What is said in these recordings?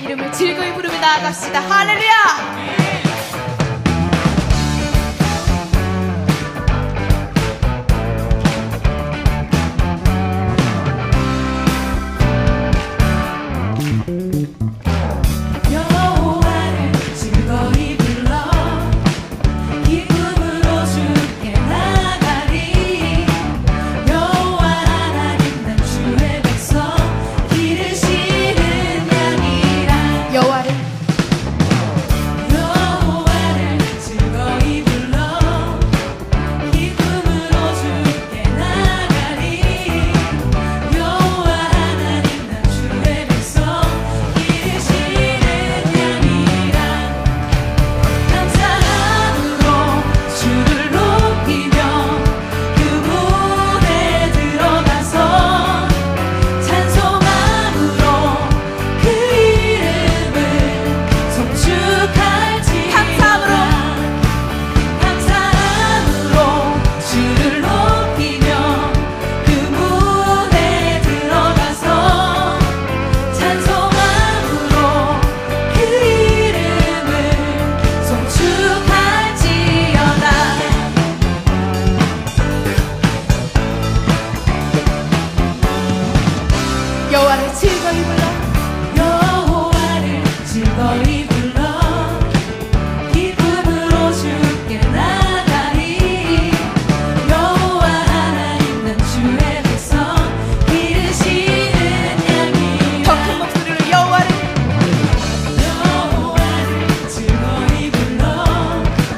이름을 즐거이 부르며 나아갑시다. 할렐루야. 여호와를 즐거이 불러 여호와를 즐거이 불러 기쁨으로 주께 나가리 여호와 하나님 난 주의 백성 기르시는 양이 더 큰 목소리로 여호와를 즐거이 불러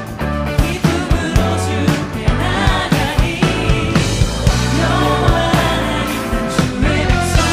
기쁨으로 주께 나가리 여호와 하나님 난 주의 백성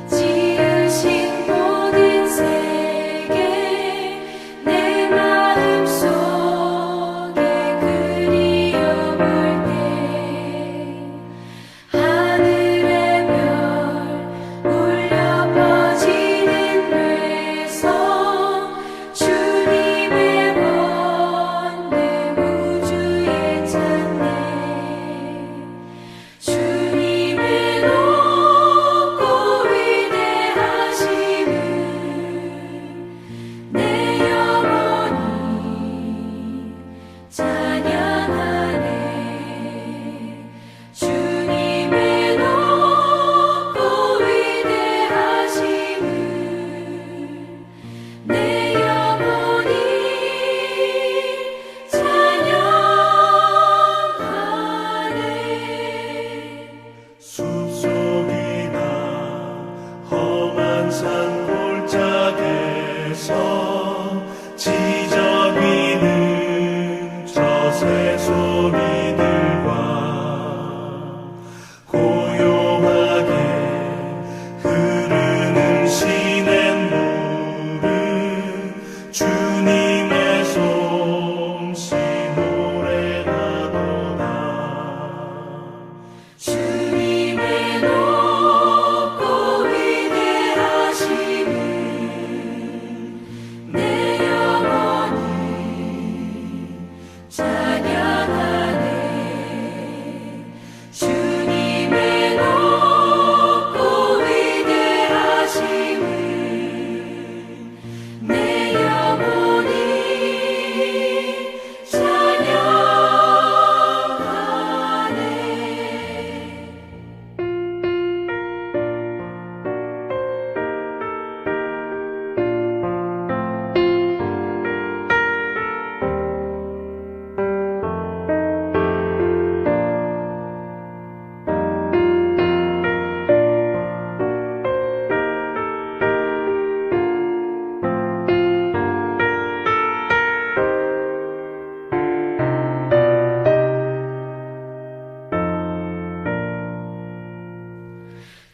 지으신 모든 세계 내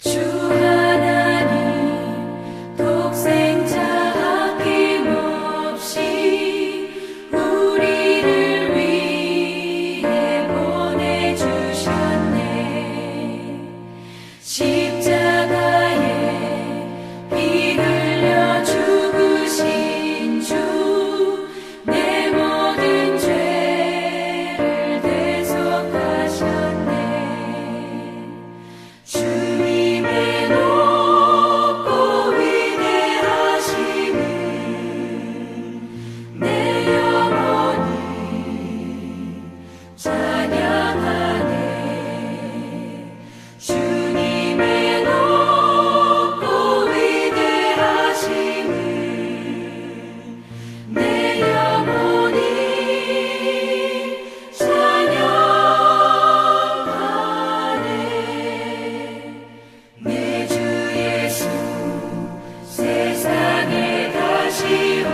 주 하나님 독생자 아낌없이 우리를 위해 보내주셨네. 십자가에 피 흘려 죽으신 주, 내 모든 죄를 대속하셨네. 주님의 높고 위대하심을 내 영혼이 찬양하네. 주님의 높고 위대하심을 내 영혼이 찬양하네. 내 주 예수 세상에 다시 올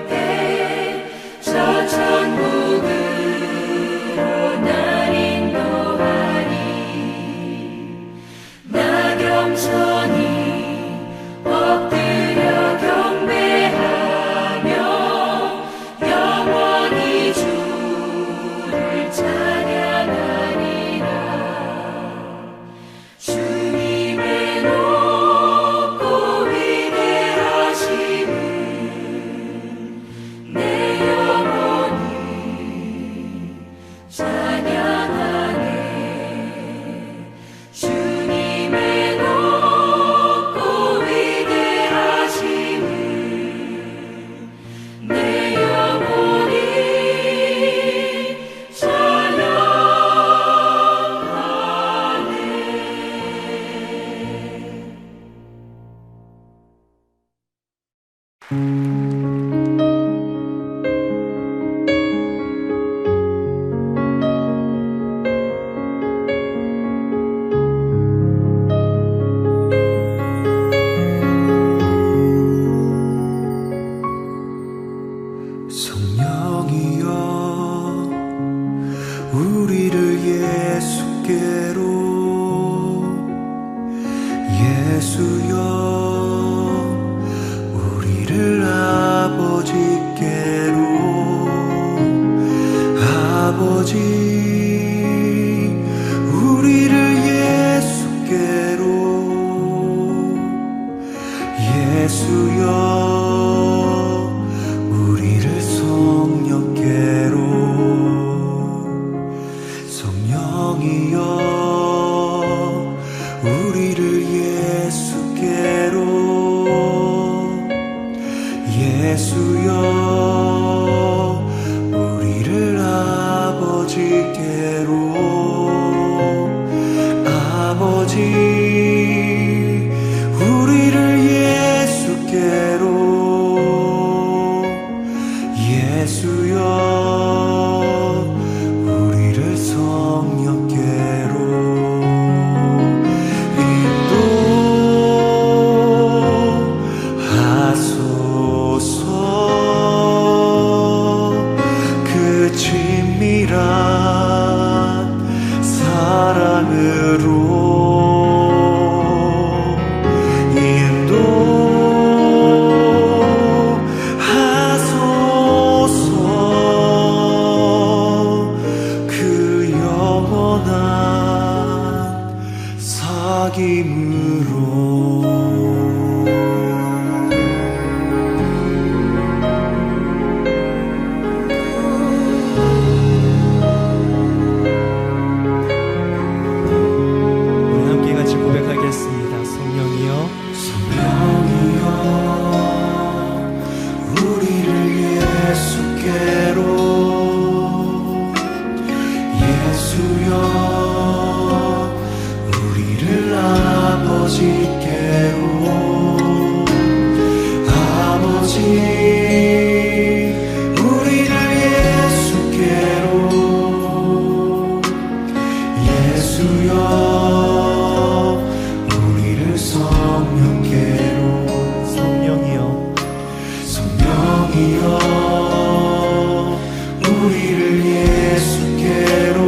때 저 천국으로 날 인도하리. 나 겸손히 엎드려 경배하며 영원히 주를 찬양하리라. 주님의 높고 위대하심을 내 영혼이 찬양하네. 주님의 높고 위대하심을 내 영혼이 성령이여 우리를 예수께로, 예수여 우리를 아버지께로, 아버지 우리를 예수께로, 예수여 우리를 성령께로. 성령이여 우리를 예수께로, 예수여 우리를 아버지께로, 아버지 우리를 예수께로, 예수여 우리를 성령께로 인도하소서. 그 친밀한 사랑으로 그 영원한 사귐으로. 우리 함께 같이 고백하겠습니다. 성령이여, 성령이여 우리를 예수께로, 예수여 우리를 아버지께로, 아버지 우리를 예수께로, 예수여 우리를 성령께로. 성령이여 성령이여 우리를 예수께로,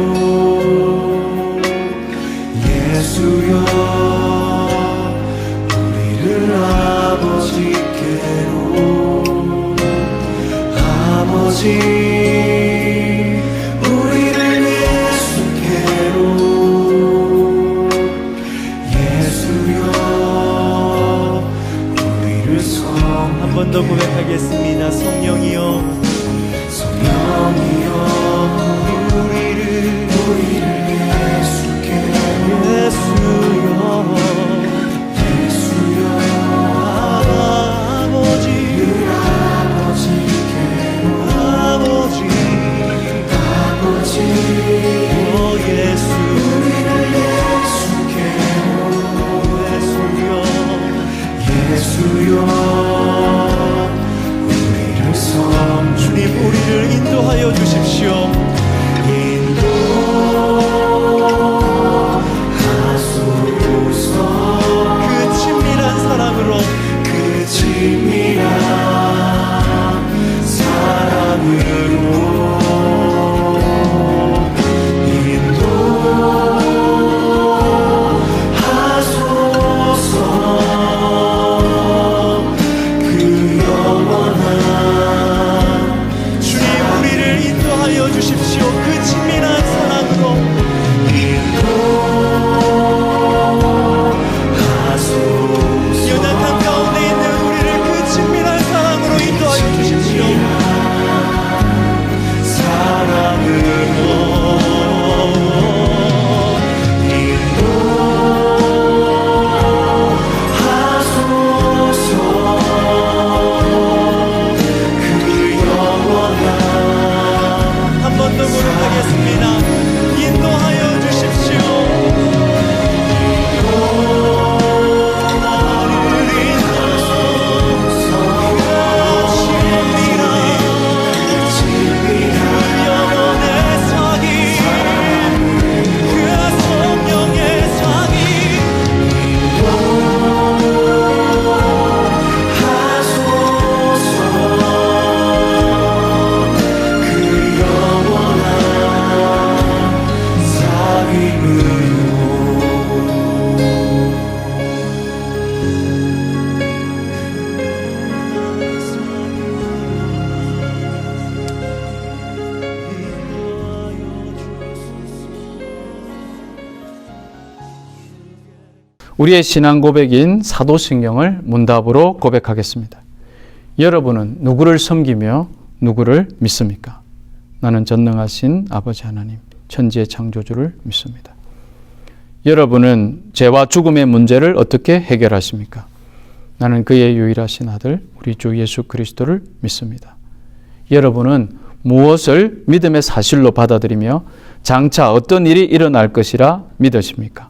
예수여 우리를 예수께로 예수여 우리를 한 번 더 고백하겠습니다. 성령이여 성령이여 우리를 예수께로 예수여 주님 우리를 인도하여 주십시오. 그 친밀한 사랑으로 주십시오. 그 친밀한 사랑으로 연약한 가운데 있는 우리를 그 친밀한 사랑으로 인도하여 주십시오. 인도하여 주십시오. 우리의 신앙 고백인 사도신경을 문답으로 고백하겠습니다. 여러분은 누구를 섬기며 누구를 믿습니까? 나는 전능하신 아버지 하나님, 천지의 창조주를 믿습니다. 여러분은 죄와 죽음의 문제를 어떻게 해결하십니까? 나는 그의 유일하신 아들, 우리 주 예수 그리스도를 믿습니다. 여러분은 무엇을 믿음의 사실로 받아들이며 장차 어떤 일이 일어날 것이라 믿으십니까?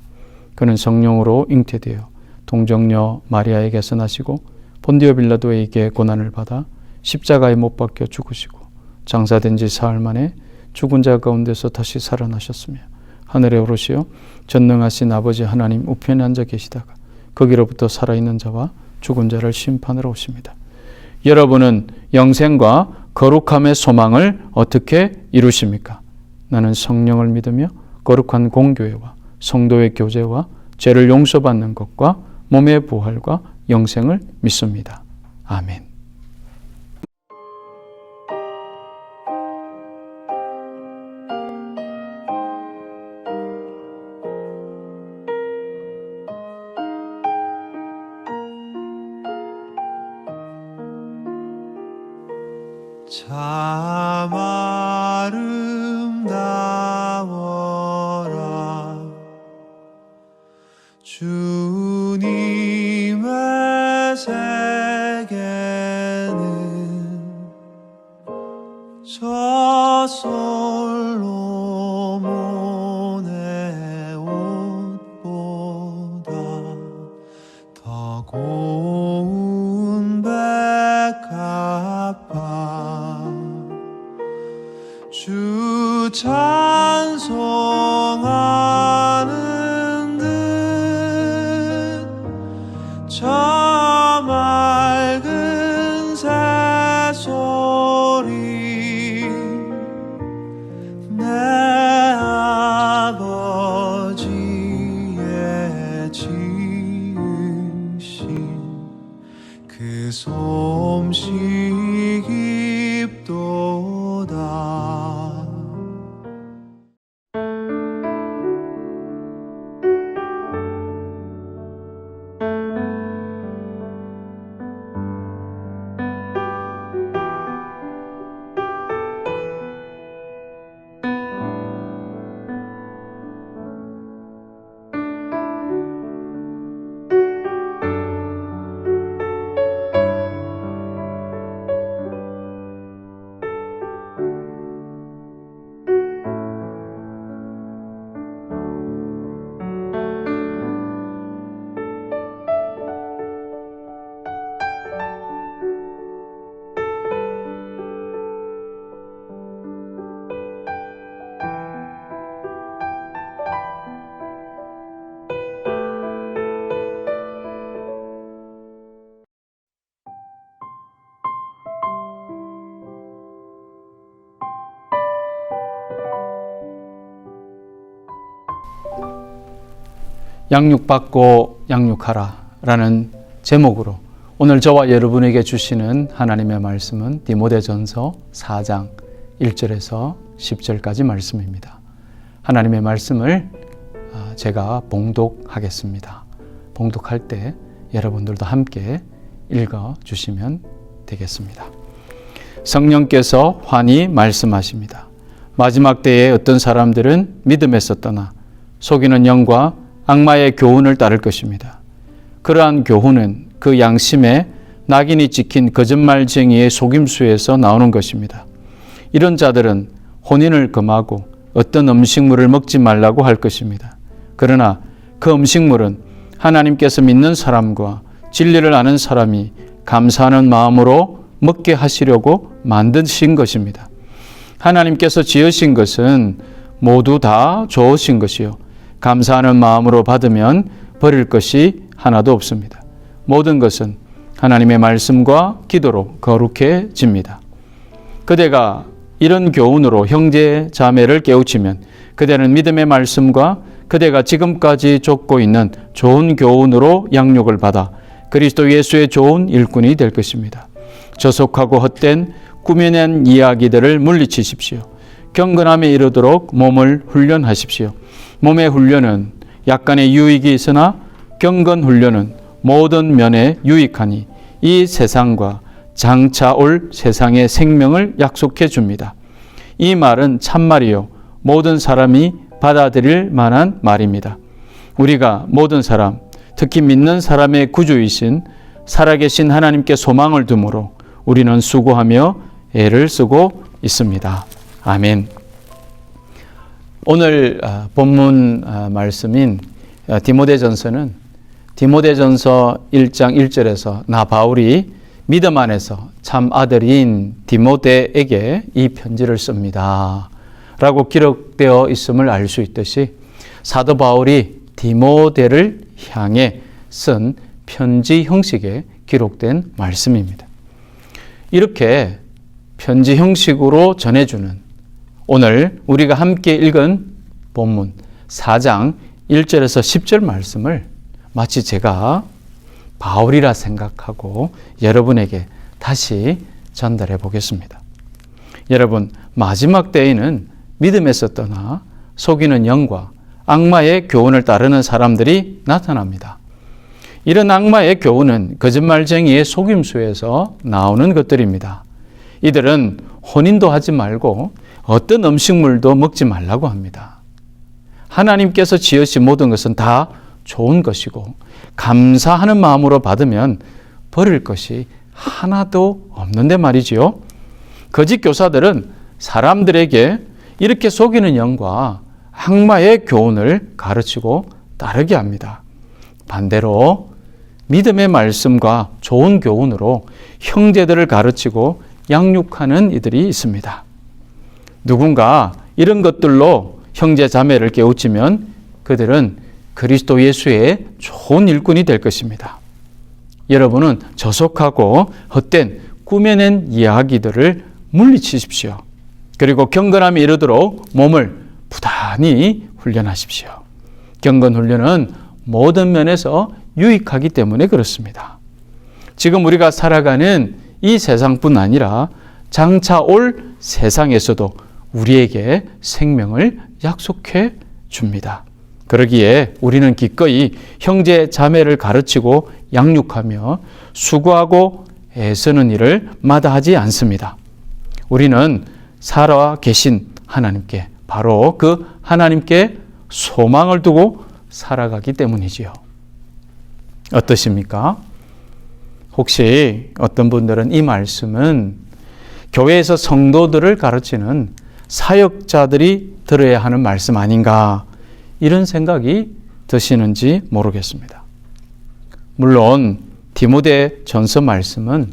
그는 성령으로 잉태되어 동정녀 마리아에게서 나시고 본디오 빌라도에게 고난을 받아 십자가에 못 박혀 죽으시고 장사된 지 사흘 만에 죽은 자 가운데서 다시 살아나셨으며 하늘에 오르시어 전능하신 아버지 하나님 우편에 앉아 계시다가 거기로부터 살아있는 자와 죽은 자를 심판하러 오십니다. 여러분은 영생과 거룩함의 소망을 어떻게 이루십니까? 나는 성령을 믿으며 거룩한 공교회와 성도의 교제와 죄를 용서받는 것과 몸의 부활과 영생을 믿습니다. 아멘. 참 아름다워라 주님의 세계는 저 솔로몬의 옷보다 더 고운 백합화 주 찬송하는 듯 저 맑은 새소리 내 아버지의 지으신 그 솜씨 깊도다 양육받고 양육하라 라는 제목으로 오늘 저와 여러분에게 주시는 하나님의 말씀은 디모데전서 4장 1절에서 10절까지 말씀입니다. 하나님의 말씀을 제가 봉독하겠습니다. 봉독할 때 여러분들도 함께 읽어주시면 되겠습니다. 성령께서 환히 말씀하십니다. 마지막 때에 어떤 사람들은 믿음에서 떠나 속이는 영과 악마의 교훈을 따를 것입니다. 그러한 교훈은 그 양심에 낙인이 찍힌 거짓말쟁이의 속임수에서 나오는 것입니다. 이런 자들은 혼인을 금하고 어떤 음식물을 먹지 말라고 할 것입니다. 그러나 그 음식물은 하나님께서 믿는 사람과 진리를 아는 사람이 감사하는 마음으로 먹게 하시려고 만드신 것입니다. 하나님께서 지으신 것은 모두 다 좋으신 것이요 감사하는 마음으로 받으면 버릴 것이 하나도 없습니다. 모든 것은 하나님의 말씀과 기도로 거룩해집니다. 그대가 이런 교훈으로 형제 자매를 깨우치면 그대는 믿음의 말씀과 그대가 지금까지 좇고 있는 좋은 교훈으로 양육을 받아 그리스도 예수의 좋은 일꾼이 될 것입니다. 저속하고 헛된 꾸며낸 이야기들을 물리치십시오. 경건함에 이르도록 몸을 훈련하십시오. 몸의 훈련은 약간의 유익이 있으나 경건 훈련은 모든 면에 유익하니 이 세상과 장차 올 세상의 생명을 약속해 줍니다. 이 말은 참말이요 모든 사람이 받아들일 만한 말입니다. 우리가 모든 사람, 특히 믿는 사람의 구주이신 살아계신 하나님께 소망을 두므로 우리는 수고하며 애를 쓰고 있습니다. 아멘. 오늘 본문 말씀인 디모데전서는 디모데전서 1장 1절에서 나 바울이 믿음 안에서 참 아들인 디모데에게 이 편지를 씁니다. 라고 기록되어 있음을 알 수 있듯이 사도 바울이 디모데를 향해 쓴 편지 형식에 기록된 말씀입니다. 이렇게 편지 형식으로 전해주는 오늘 우리가 함께 읽은 본문 4장 1절에서 10절 말씀을 마치 제가 바울이라 생각하고 여러분에게 다시 전달해 보겠습니다. 여러분, 마지막 때에는 믿음에서 떠나 속이는 영과 악마의 교훈을 따르는 사람들이 나타납니다. 이런 악마의 교훈은 거짓말쟁이의 속임수에서 나오는 것들입니다. 이들은 혼인도 하지 말고 어떤 음식물도 먹지 말라고 합니다. 하나님께서 지으신 모든 것은 다 좋은 것이고 감사하는 마음으로 받으면 버릴 것이 하나도 없는데 말이지요. 거짓 교사들은 사람들에게 이렇게 속이는 영과 악마의 교훈을 가르치고 따르게 합니다. 반대로 믿음의 말씀과 좋은 교훈으로 형제들을 가르치고 양육하는 이들이 있습니다. 누군가 이런 것들로 형제 자매를 깨우치면 그들은 그리스도 예수의 좋은 일꾼이 될 것입니다. 여러분은 저속하고 헛된 꾸며낸 이야기들을 물리치십시오. 그리고 경건함에 이르도록 몸을 부단히 훈련하십시오. 경건 훈련은 모든 면에서 유익하기 때문에 그렇습니다. 지금 우리가 살아가는 이 세상뿐 아니라 장차 올 세상에서도 우리에게 생명을 약속해 줍니다. 그러기에 우리는 기꺼이 형제 자매를 가르치고 양육하며 수고하고 애쓰는 일을 마다하지 않습니다. 우리는 살아 계신 하나님께, 바로 그 하나님께 소망을 두고 살아가기 때문이지요. 어떠십니까? 혹시 어떤 분들은 이 말씀은 교회에서 성도들을 가르치는 사역자들이 들어야 하는 말씀 아닌가, 이런 생각이 드시는지 모르겠습니다. 물론 디모데 전서 말씀은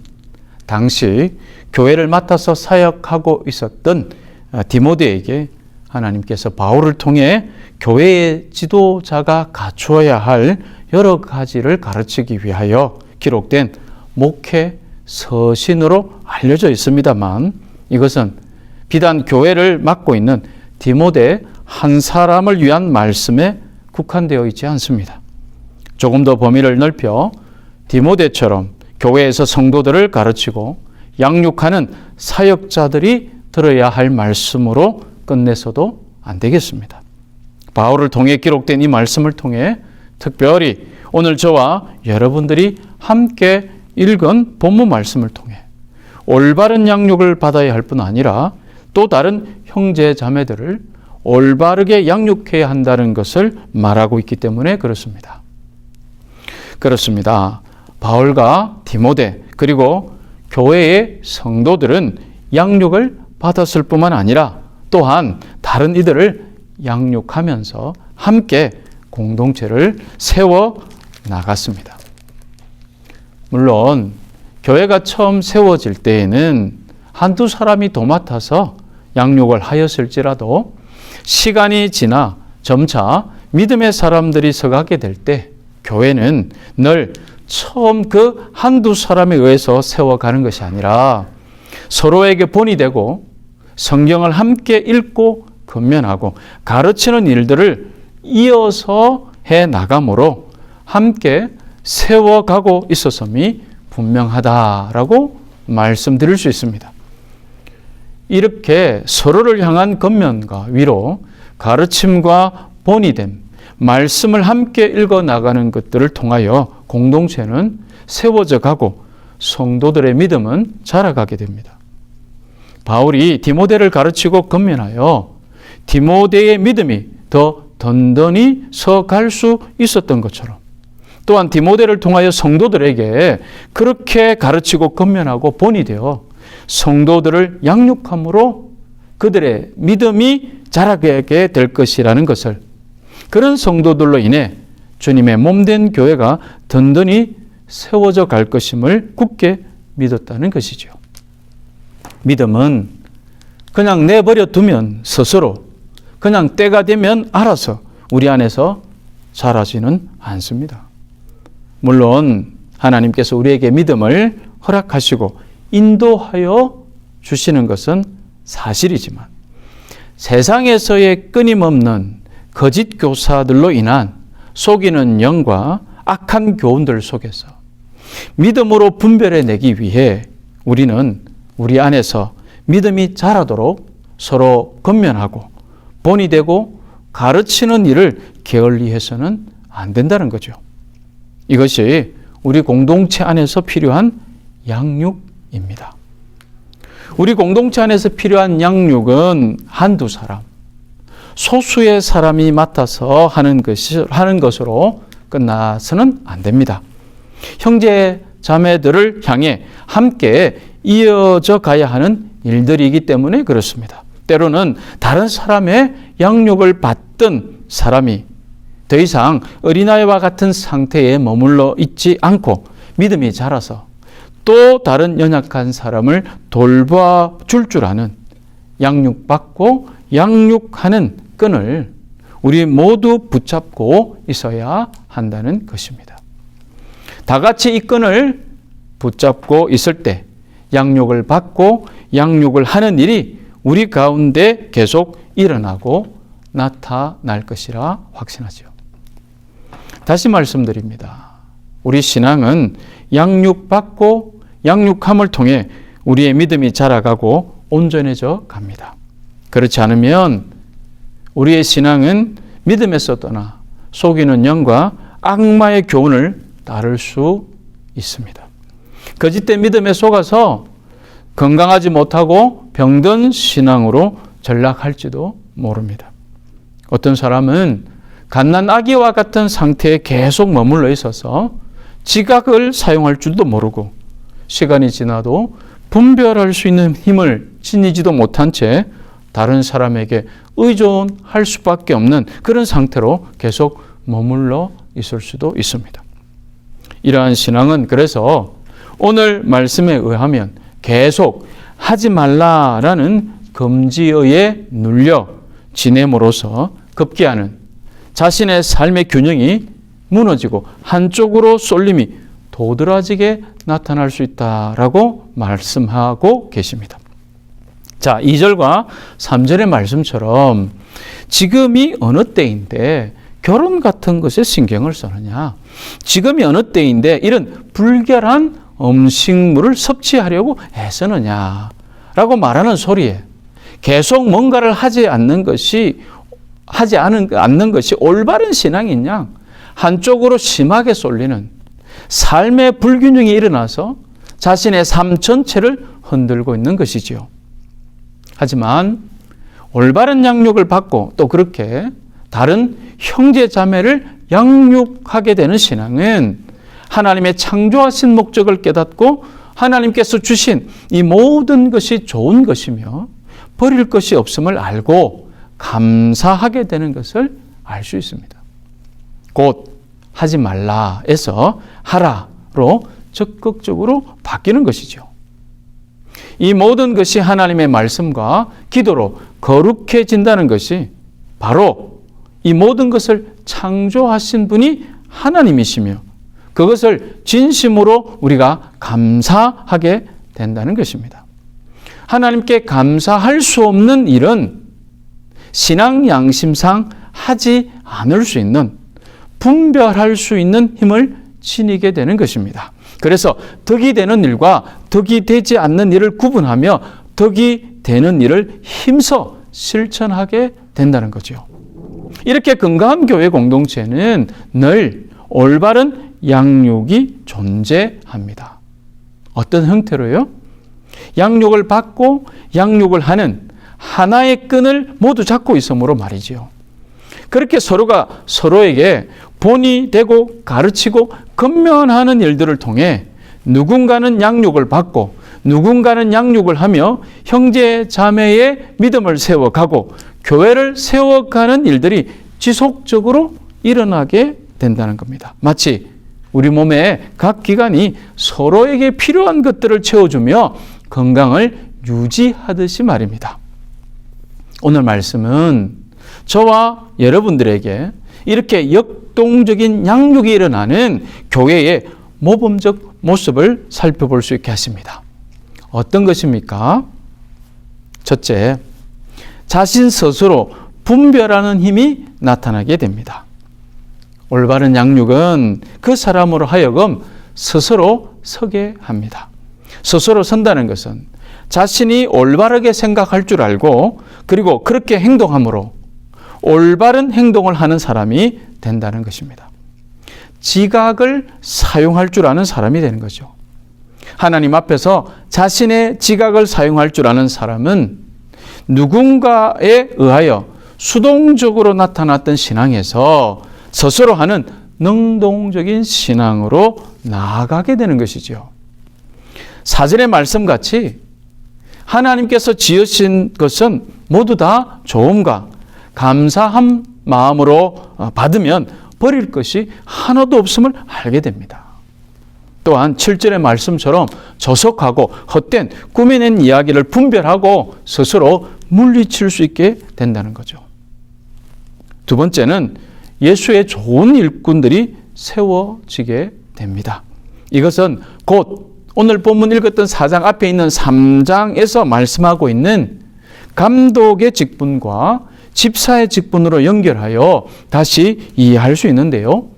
당시 교회를 맡아서 사역하고 있었던 디모데에게 하나님께서 바울을 통해 교회의 지도자가 갖추어야 할 여러 가지를 가르치기 위하여 기록된 목회 서신으로 알려져 있습니다만, 이것은 비단 교회를 맡고 있는 디모데 한 사람을 위한 말씀에 국한되어 있지 않습니다. 조금 더 범위를 넓혀 디모데처럼 교회에서 성도들을 가르치고 양육하는 사역자들이 들어야 할 말씀으로 끝내서도 안 되겠습니다. 바울을 통해 기록된 이 말씀을 통해 특별히 오늘 저와 여러분들이 함께 읽은 본문 말씀을 통해 올바른 양육을 받아야 할 뿐 아니라 또 다른 형제 자매들을 올바르게 양육해야 한다는 것을 말하고 있기 때문에 그렇습니다. 그렇습니다. 바울과 디모데 그리고 교회의 성도들은 양육을 받았을 뿐만 아니라 또한 다른 이들을 양육하면서 함께 공동체를 세워 나갔습니다. 물론 교회가 처음 세워질 때에는 한두 사람이 도맡아서 양육을 하였을지라도 시간이 지나 점차 믿음의 사람들이 서가게 될 때 교회는 늘 처음 그 한두 사람에 의해서 세워가는 것이 아니라 서로에게 본이 되고 성경을 함께 읽고 권면하고 가르치는 일들을 이어서 해 나감으로 함께 세워가고 있었음이 분명하다라고 말씀드릴 수 있습니다. 이렇게 서로를 향한 권면과 위로, 가르침과 본이됨, 말씀을 함께 읽어 나가는 것들을 통하여 공동체는 세워져 가고 성도들의 믿음은 자라가게 됩니다. 바울이 디모데를 가르치고 권면하여 디모데의 믿음이 더 든든히 서갈 수 있었던 것처럼 또한 디모데를 통하여 성도들에게 그렇게 가르치고 권면하고 본이 되어 성도들을 양육함으로 그들의 믿음이 자라게 될 것이라는 것을 그런 성도들로 인해 주님의 몸된 교회가 든든히 세워져 갈 것임을 굳게 믿었다는 것이죠. 믿음은 그냥 내버려 두면 스스로 그냥 때가 되면 알아서 우리 안에서 자라지는 않습니다. 물론 하나님께서 우리에게 믿음을 허락하시고 인도하여 주시는 것은 사실이지만 세상에서의 끊임없는 거짓 교사들로 인한 속이는 영과 악한 교훈들 속에서 믿음으로 분별해내기 위해 우리는 우리 안에서 믿음이 자라도록 서로 권면하고 본이 되고 가르치는 일을 게을리해서는 안 된다는 거죠. 이것이 우리 공동체 안에서 필요한 양육입니다. 우리 공동체 안에서 필요한 양육은 한두 사람, 소수의 사람이 맡아서 하는 것으로 끝나서는 안 됩니다. 형제 자매들을 향해 함께 이어져 가야 하는 일들이기 때문에 그렇습니다. 때로는 다른 사람의 양육을 받던 사람이 더 이상 어린아이와 같은 상태에 머물러 있지 않고 믿음이 자라서 또 다른 연약한 사람을 돌봐줄 줄 아는 양육받고 양육하는 끈을 우리 모두 붙잡고 있어야 한다는 것입니다. 다 같이 이 끈을 붙잡고 있을 때 양육을 받고 양육을 하는 일이 우리 가운데 계속 일어나고 나타날 것이라 확신하죠. 다시 말씀드립니다. 우리 신앙은 양육받고 양육함을 통해 우리의 믿음이 자라가고 온전해져 갑니다. 그렇지 않으면 우리의 신앙은 믿음에서 떠나 속이는 영과 악마의 교훈을 따를 수 있습니다. 거짓된 믿음에 속아서 건강하지 못하고 병든 신앙으로 전락할지도 모릅니다. 어떤 사람은 갓난 아기와 같은 상태에 계속 머물러 있어서 지각을 사용할 줄도 모르고 시간이 지나도 분별할 수 있는 힘을 지니지도 못한 채 다른 사람에게 의존할 수밖에 없는 그런 상태로 계속 머물러 있을 수도 있습니다. 이러한 신앙은 그래서 오늘 말씀에 의하면 계속 하지 말라라는 금지어에 눌려 지냄으로써 급기야는 자신의 삶의 균형이 무너지고 한쪽으로 쏠림이 도드라지게 나타날 수 있다라고 말씀하고 계십니다. 자, 2절과 3절의 말씀처럼 지금이 어느 때인데 결혼 같은 것에 신경을 쓰느냐? 지금이 어느 때인데 이런 불결한 음식물을 섭취하려고 애쓰느냐? 라고 말하는 소리에 계속 뭔가를 하지 않는 것이 올바른 신앙이냐? 한쪽으로 심하게 쏠리는 삶의 불균형이 일어나서 자신의 삶 전체를 흔들고 있는 것이지요. 하지만 올바른 양육을 받고 또 그렇게 다른 형제 자매를 양육하게 되는 신앙은 하나님의 창조하신 목적을 깨닫고 하나님께서 주신 이 모든 것이 좋은 것이며 버릴 것이 없음을 알고 감사하게 되는 것을 알 수 있습니다. 곧 하지 말라에서 하라로 적극적으로 바뀌는 것이죠. 이 모든 것이 하나님의 말씀과 기도로 거룩해진다는 것이 바로 이 모든 것을 창조하신 분이 하나님이시며 그것을 진심으로 우리가 감사하게 된다는 것입니다. 하나님께 감사할 수 없는 일은 신앙 양심상 하지 않을 수 있는, 분별할 수 있는 힘을 지니게 되는 것입니다. 그래서 덕이 되는 일과 덕이 되지 않는 일을 구분하며 덕이 되는 일을 힘써 실천하게 된다는 거죠. 이렇게 건강한 교회 공동체는 늘 올바른 양육이 존재합니다. 어떤 형태로요? 양육을 받고 양육을 하는 하나의 끈을 모두 잡고 있으므로 말이지요. 그렇게 서로가 서로에게 본이 되고 가르치고 건면하는 일들을 통해 누군가는 양육을 받고 누군가는 양육을 하며 형제 자매의 믿음을 세워가고 교회를 세워가는 일들이 지속적으로 일어나게 된다는 겁니다. 마치 우리 몸의 각 기관이 서로에게 필요한 것들을 채워주며 건강을 유지하듯이 말입니다. 오늘 말씀은 저와 여러분들에게 이렇게 역동적인 양육이 일어나는 교회의 모범적 모습을 살펴볼 수 있게 하십니다. 어떤 것입니까? 첫째, 자신 스스로 분별하는 힘이 나타나게 됩니다. 올바른 양육은 그 사람으로 하여금 스스로 서게 합니다. 스스로 선다는 것은 자신이 올바르게 생각할 줄 알고 그리고 그렇게 행동함으로 올바른 행동을 하는 사람이 된다는 것입니다. 지각을 사용할 줄 아는 사람이 되는 거죠. 하나님 앞에서 자신의 지각을 사용할 줄 아는 사람은 누군가에 의하여 수동적으로 나타났던 신앙에서 스스로 하는 능동적인 신앙으로 나아가게 되는 것이죠. 사절의 말씀같이 하나님께서 지으신 것은 모두 다 좋음과 감사한 마음으로 받으면 버릴 것이 하나도 없음을 알게 됩니다. 또한 7절의 말씀처럼 저속하고 헛된 꾸며낸 이야기를 분별하고 스스로 물리칠 수 있게 된다는 거죠. 두 번째는 예수의 좋은 일꾼들이 세워지게 됩니다. 이것은 곧 오늘 본문 읽었던 4장 앞에 있는 3장에서 말씀하고 있는 감독의 직분과 집사의 직분으로 연결하여 다시 이해할 수 있는데요.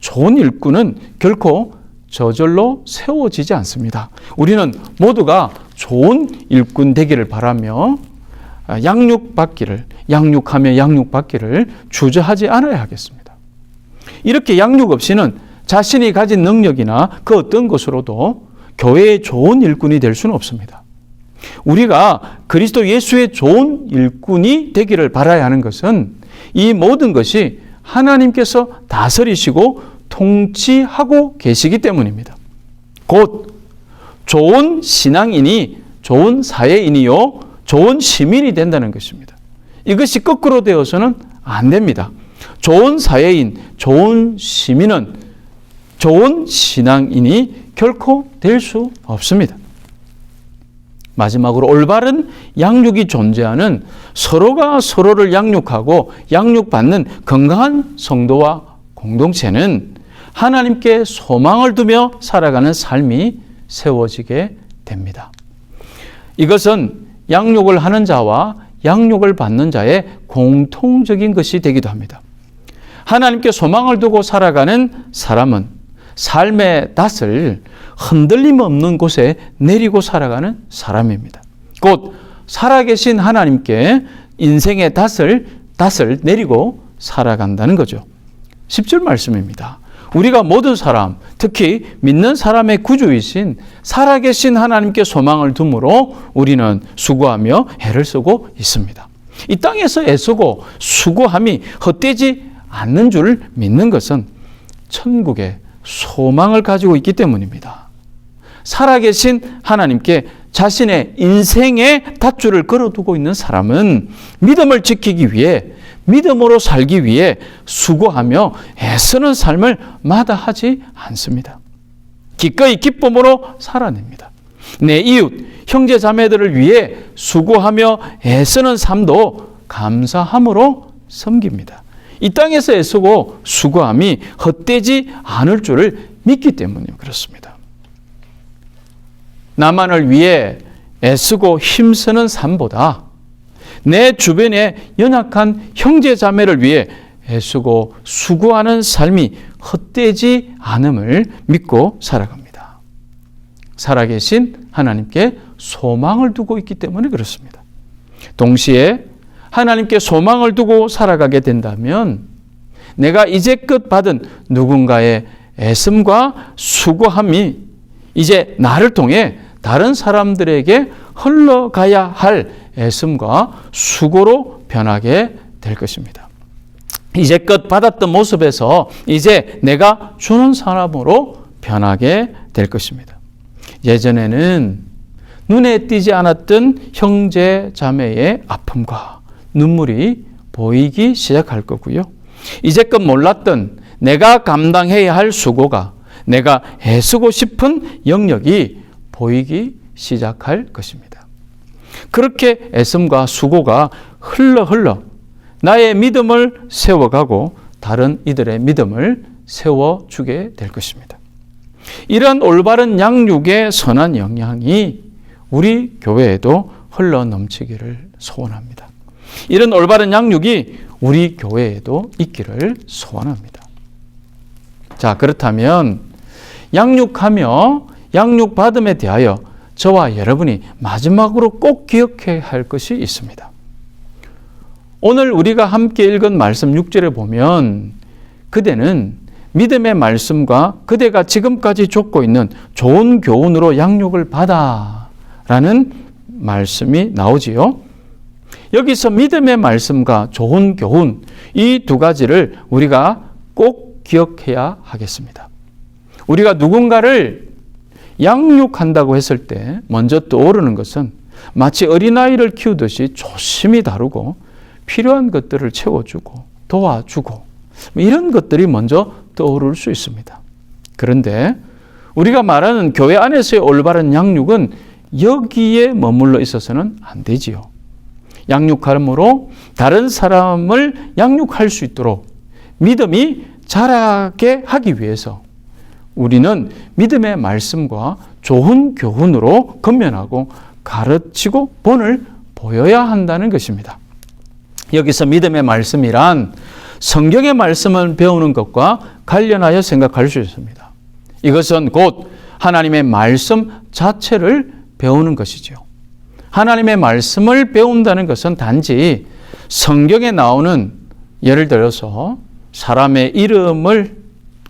좋은 일꾼은 결코 저절로 세워지지 않습니다. 우리는 모두가 좋은 일꾼 되기를 바라며 양육하며 양육받기를 주저하지 않아야 하겠습니다. 이렇게 양육 없이는 자신이 가진 능력이나 그 어떤 것으로도 교회의 좋은 일꾼이 될 수는 없습니다. 우리가 그리스도 예수의 좋은 일꾼이 되기를 바라야 하는 것은 이 모든 것이 하나님께서 다스리시고 통치하고 계시기 때문입니다. 곧 좋은 신앙인이 좋은 사회인이요 좋은 시민이 된다는 것입니다. 이것이 거꾸로 되어서는 안 됩니다. 좋은 사회인, 좋은 시민은 좋은 신앙인이 결코 될 수 없습니다. 마지막으로 올바른 양육이 존재하는 서로가 서로를 양육하고 양육받는 건강한 성도와 공동체는 하나님께 소망을 두며 살아가는 삶이 세워지게 됩니다. 이것은 양육을 하는 자와 양육을 받는 자의 공통적인 것이 되기도 합니다. 하나님께 소망을 두고 살아가는 사람은 삶의 닷을 흔들림 없는 곳에 내리고 살아가는 사람입니다. 곧 살아계신 하나님께 인생의 닷을 내리고 살아간다는 거죠. 10절 말씀입니다. 우리가 모든 사람, 특히 믿는 사람의 구주이신 살아계신 하나님께 소망을 두므로 우리는 수고하며 애를 쓰고 있습니다. 이 땅에서 애쓰고 수고함이 헛되지 않는 줄 믿는 것은 천국의 소망을 가지고 있기 때문입니다. 살아계신 하나님께 자신의 인생의 닷줄을 걸어두고 있는 사람은 믿음을 지키기 위해, 믿음으로 살기 위해 수고하며 애쓰는 삶을 마다하지 않습니다. 기꺼이 기쁨으로 살아냅니다. 내 이웃, 형제 자매들을 위해 수고하며 애쓰는 삶도 감사함으로 섬깁니다. 이 땅에서 애쓰고 수고함이 헛되지 않을 줄을 믿기 때문에 그렇습니다. 나만을 위해 애쓰고 힘쓰는 삶보다 내 주변의 연약한 형제 자매를 위해 애쓰고 수고하는 삶이 헛되지 않음을 믿고 살아갑니다. 살아계신 하나님께 소망을 두고 있기 때문에 그렇습니다. 동시에 하나님께 소망을 두고 살아가게 된다면 내가 이제껏 받은 누군가의 애씀과 수고함이 이제 나를 통해 다른 사람들에게 흘러가야 할 애씀과 수고로 변하게 될 것입니다. 이제껏 받았던 모습에서 이제 내가 주는 사람으로 변하게 될 것입니다. 예전에는 눈에 띄지 않았던 형제 자매의 아픔과 눈물이 보이기 시작할 거고요. 이제껏 몰랐던 내가 감당해야 할 수고가, 내가 애쓰고 싶은 영역이 보이기 시작할 것입니다. 그렇게 애씀과 수고가 흘러 나의 믿음을 세워가고 다른 이들의 믿음을 세워주게 될 것입니다. 이런 올바른 양육의 선한 영향이 우리 교회에도 흘러 넘치기를 소원합니다. 이런 올바른 양육이 우리 교회에도 있기를 소원합니다. 자, 그렇다면 양육하며 양육받음에 대하여 저와 여러분이 마지막으로 꼭 기억해야 할 것이 있습니다. 오늘 우리가 함께 읽은 말씀 6절에 보면 그대는 믿음의 말씀과 그대가 지금까지 좇고 있는 좋은 교훈으로 양육을 받아 라는 말씀이 나오지요. 여기서 믿음의 말씀과 좋은 교훈, 이 두 가지를 우리가 꼭 기억해야 하겠습니다. 우리가 누군가를 양육한다고 했을 때 먼저 떠오르는 것은 마치 어린아이를 키우듯이 조심히 다루고 필요한 것들을 채워주고 도와주고 이런 것들이 먼저 떠오를 수 있습니다. 그런데 우리가 말하는 교회 안에서의 올바른 양육은 여기에 머물러 있어서는 안 되지요. 양육함으로 다른 사람을 양육할 수 있도록 믿음이 자라게 하기 위해서 우리는 믿음의 말씀과 좋은 교훈으로 건면하고 가르치고 본을 보여야 한다는 것입니다. 여기서 믿음의 말씀이란 성경의 말씀을 배우는 것과 관련하여 생각할 수 있습니다. 이것은 곧 하나님의 말씀 자체를 배우는 것이죠. 하나님의 말씀을 배운다는 것은 단지 성경에 나오는, 예를 들어서 사람의 이름을,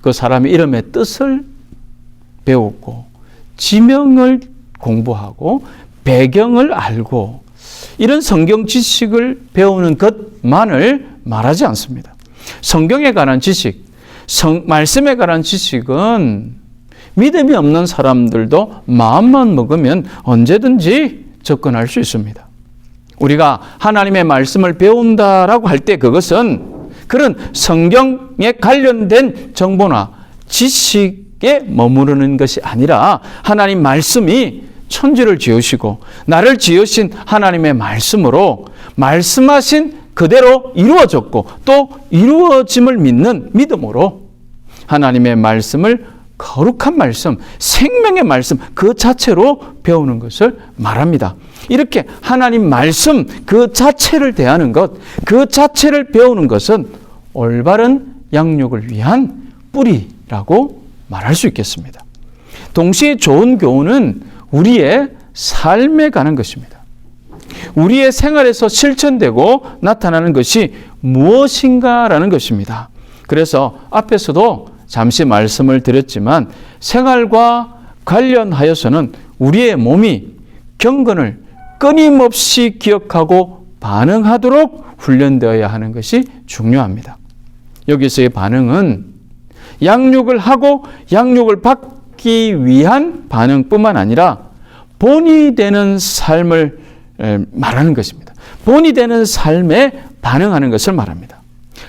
그 사람의 이름의 뜻을 배우고 지명을 공부하고 배경을 알고 이런 성경 지식을 배우는 것만을 말하지 않습니다. 성경에 관한 지식, 말씀에 관한 지식은 믿음이 없는 사람들도 마음만 먹으면 언제든지 접근할 수 있습니다. 우리가 하나님의 말씀을 배운다라고 할 때 그것은 그런 성경에 관련된 정보나 지식에 머무르는 것이 아니라 하나님 말씀이 천지를 지으시고 나를 지으신 하나님의 말씀으로 말씀하신 그대로 이루어졌고 또 이루어짐을 믿는 믿음으로 하나님의 말씀을 거룩한 말씀, 생명의 말씀 그 자체로 배우는 것을 말합니다. 이렇게 하나님 말씀 그 자체를 대하는 것, 그 자체를 배우는 것은 올바른 양육을 위한 뿌리라고 말할 수 있겠습니다. 동시에 좋은 교훈은 우리의 삶에 가는 것입니다. 우리의 생활에서 실천되고 나타나는 것이 무엇인가라는 것입니다. 그래서 앞에서도 잠시 말씀을 드렸지만 생활과 관련하여서는 우리의 몸이 경건을 끊임없이 기억하고 반응하도록 훈련되어야 하는 것이 중요합니다. 여기서의 반응은 양육을 하고 양육을 받기 위한 반응뿐만 아니라 본이 되는 삶을 말하는 것입니다. 본이 되는 삶에 반응하는 것을 말합니다.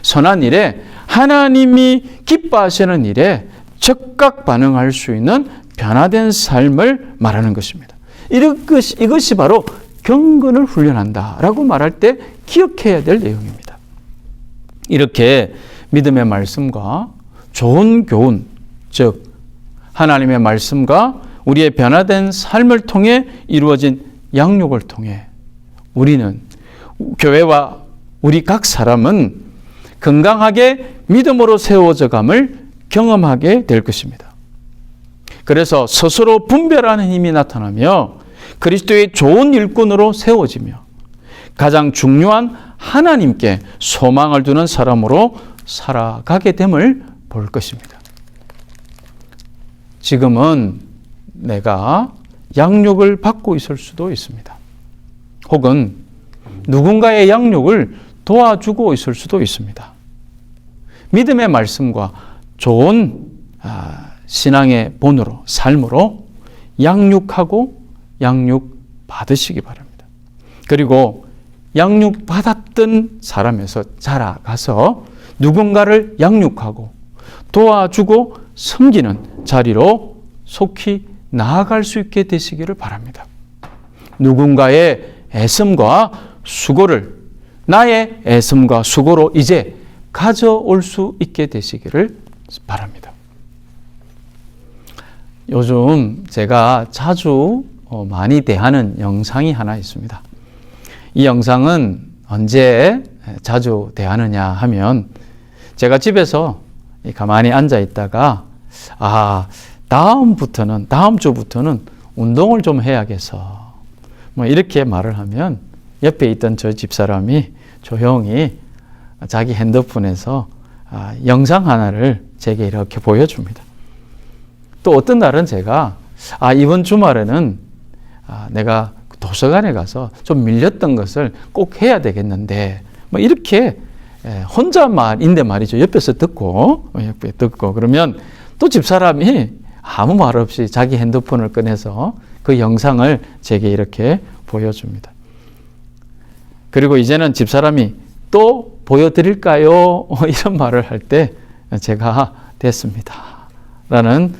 선한 일에 하나님이 기뻐하시는 일에 즉각 반응할 수 있는 변화된 삶을 말하는 것입니다. 이것이 바로 경건을 훈련한다라고 말할 때 기억해야 될 내용입니다. 이렇게 믿음의 말씀과 좋은 교훈, 즉 하나님의 말씀과 우리의 변화된 삶을 통해 이루어진 양육을 통해 우리는, 교회와 우리 각 사람은 건강하게 믿음으로 세워져감을 경험하게 될 것입니다. 그래서 스스로 분별하는 힘이 나타나며 그리스도의 좋은 일꾼으로 세워지며 가장 중요한 하나님께 소망을 두는 사람으로 살아가게 됨을 볼 것입니다. 지금은 내가 양육을 받고 있을 수도 있습니다. 혹은 누군가의 양육을 도와주고 있을 수도 있습니다. 믿음의 말씀과 좋은 신앙의 본으로, 삶으로 양육하고 양육받으시기 바랍니다. 그리고 양육받았던 사람에서 자라가서 누군가를 양육하고 도와주고 섬기는 자리로 속히 나아갈 수 있게 되시기를 바랍니다. 누군가의 애씀과 수고를 나의 애씀과 수고로 이제 가져올 수 있게 되시기를 바랍니다. 요즘 제가 자주 많이 대하는 영상이 하나 있습니다. 이 영상은 언제 자주 대하느냐 하면 제가 집에서 가만히 앉아 있다가 다음 주부터는 운동을 좀 해야겠어. 이렇게 말을 하면 옆에 있던 저 집사람이 조용히 자기 핸드폰에서 영상 하나를 제게 이렇게 보여줍니다. 또 어떤 날은 제가 이번 주말에는 내가 도서관에 가서 좀 밀렸던 것을 꼭 해야 되겠는데 이렇게 혼자말인데 말이죠. 옆에서 듣고 그러면 또 집사람이 아무 말 없이 자기 핸드폰을 꺼내서 그 영상을 제게 이렇게 보여줍니다. 그리고 이제는 집사람이 또 보여드릴까요? 이런 말을 할 때 제가 됐습니다. 라는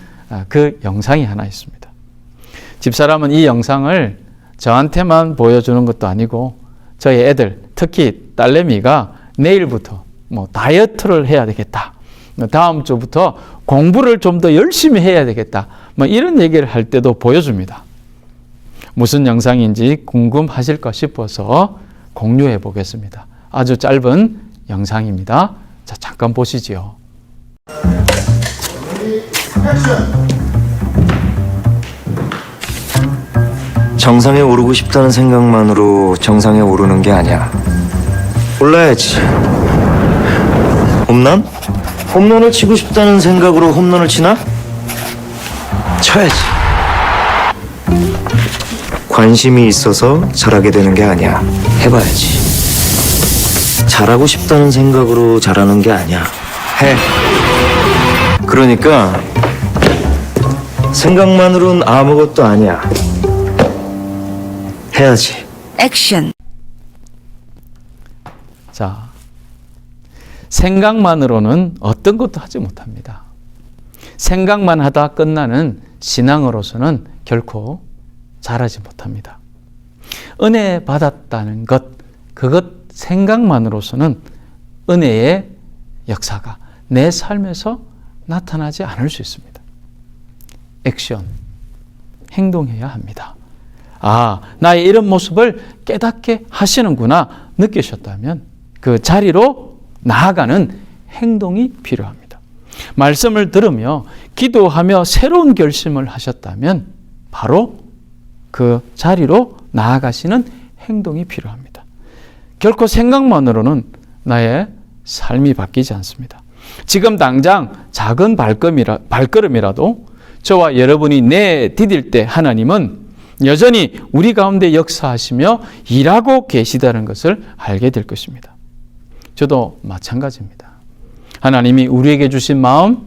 그 영상이 하나 있습니다. 집사람은 이 영상을 저한테만 보여주는 것도 아니고 저희 애들, 특히 딸내미가 내일부터 다이어트를 해야 되겠다. 다음 주부터 공부를 좀 더 열심히 해야 되겠다. 이런 얘기를 할 때도 보여줍니다. 무슨 영상인지 궁금하실까 싶어서 공유해 보겠습니다. 아주 짧은 영상입니다. 자, 잠깐 보시지요. 정상에 오르고 싶다는 생각만으로 정상에 오르는 게 아니야. 올라야지. 홈런? 홈런을 치고 싶다는 생각으로 홈런을 치나? 쳐야지. 관심이 있어서 잘하게 되는 게 아니야. 해봐야지. 잘하고 싶다는 생각으로 잘하는 게 아니야. 해. 그러니까 생각만으로는 아무것도 아니야. 해야지. 액션. 자, 생각만으로는 어떤 것도 하지 못합니다. 생각만 하다 끝나는 신앙으로서는 결코 잘하지 못합니다. 은혜 받았다는 것, 그것 생각만으로서는 은혜의 역사가 내 삶에서 나타나지 않을 수 있습니다. 액션, 행동해야 합니다. 나의 이런 모습을 깨닫게 하시는구나 느끼셨다면 그 자리로 나아가는 행동이 필요합니다. 말씀을 들으며 기도하며 새로운 결심을 하셨다면 바로 그 자리로 나아가시는 행동이 필요합니다. 결코 생각만으로는 나의 삶이 바뀌지 않습니다. 지금 당장 작은 발걸음이라도 저와 여러분이 내디딜 때 하나님은 여전히 우리 가운데 역사하시며 일하고 계시다는 것을 알게 될 것입니다. 저도 마찬가지입니다. 하나님이 우리에게 주신 마음,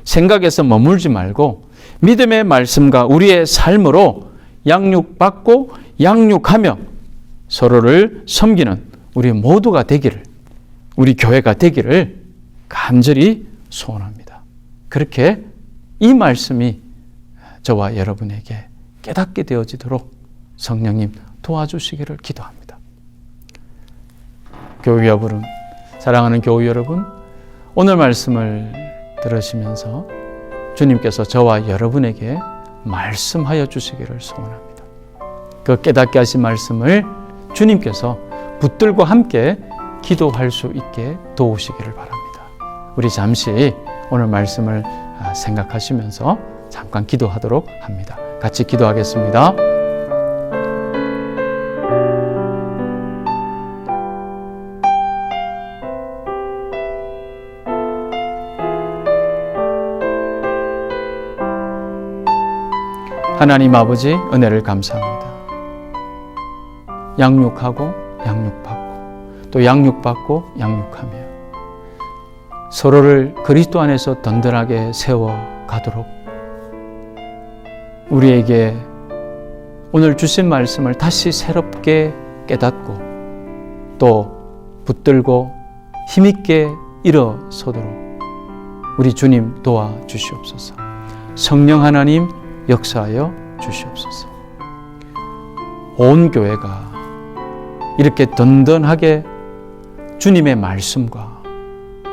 생각에서 머물지 말고 믿음의 말씀과 우리의 삶으로 양육받고 양육하며 서로를 섬기는 우리 모두가 되기를, 우리 교회가 되기를 간절히 소원합니다. 그렇게 이 말씀이 저와 여러분에게 깨닫게 되어지도록 성령님 도와주시기를 기도합니다. 교회 여러분, 사랑하는 교회 여러분, 오늘 말씀을 들으시면서 주님께서 저와 여러분에게 말씀하여 주시기를 소원합니다. 그 깨닫게 하신 말씀을 주님께서 붙들고 함께 기도할 수 있게 도우시기를 바랍니다. 우리 잠시 오늘 말씀을 생각하시면서 잠깐 기도하도록 합니다. 같이 기도하겠습니다. 하나님 아버지, 은혜를 감사합니다. 양육하고 양육받고 또 양육받고 양육하며 서로를 그리스도 안에서 든든하게 세워가도록 우리에게 오늘 주신 말씀을 다시 새롭게 깨닫고 또 붙들고 힘있게 일어서도록 우리 주님 도와주시옵소서. 성령 하나님 역사하여 주시옵소서. 온 교회가 이렇게 든든하게 주님의 말씀과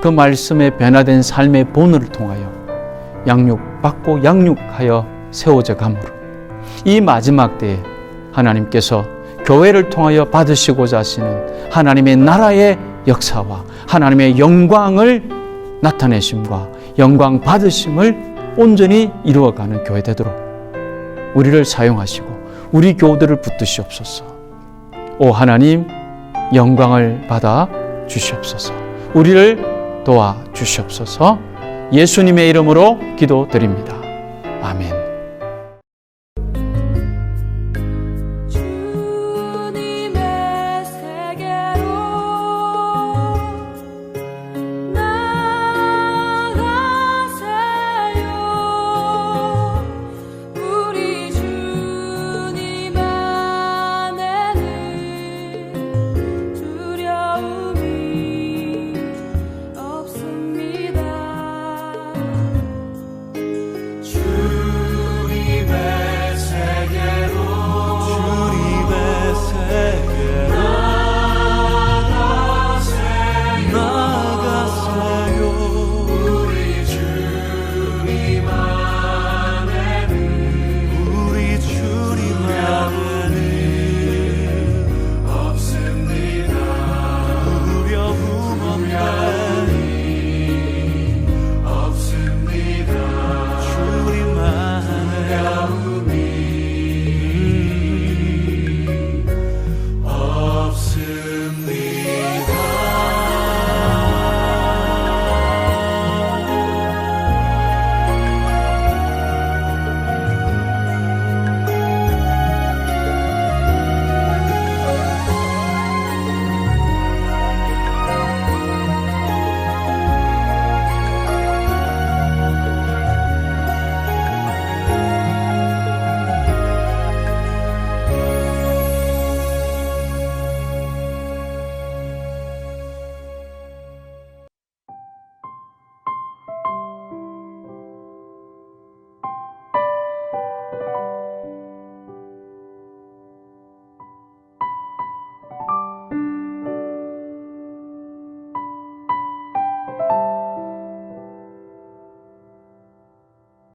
그 말씀에 변화된 삶의 본을 통하여 양육받고 양육하여 세워져 가므로 이 마지막 때에 하나님께서 교회를 통하여 받으시고자 하시는 하나님의 나라의 역사와 하나님의 영광을 나타내심과 영광 받으심을 온전히 이루어가는 교회 되도록 우리를 사용하시고 우리 교우들을 붙드시옵소서. 오 하나님, 영광을 받아 주시옵소서. 우리를 도와 주시옵소서. 예수님의 이름으로 기도드립니다. 아멘.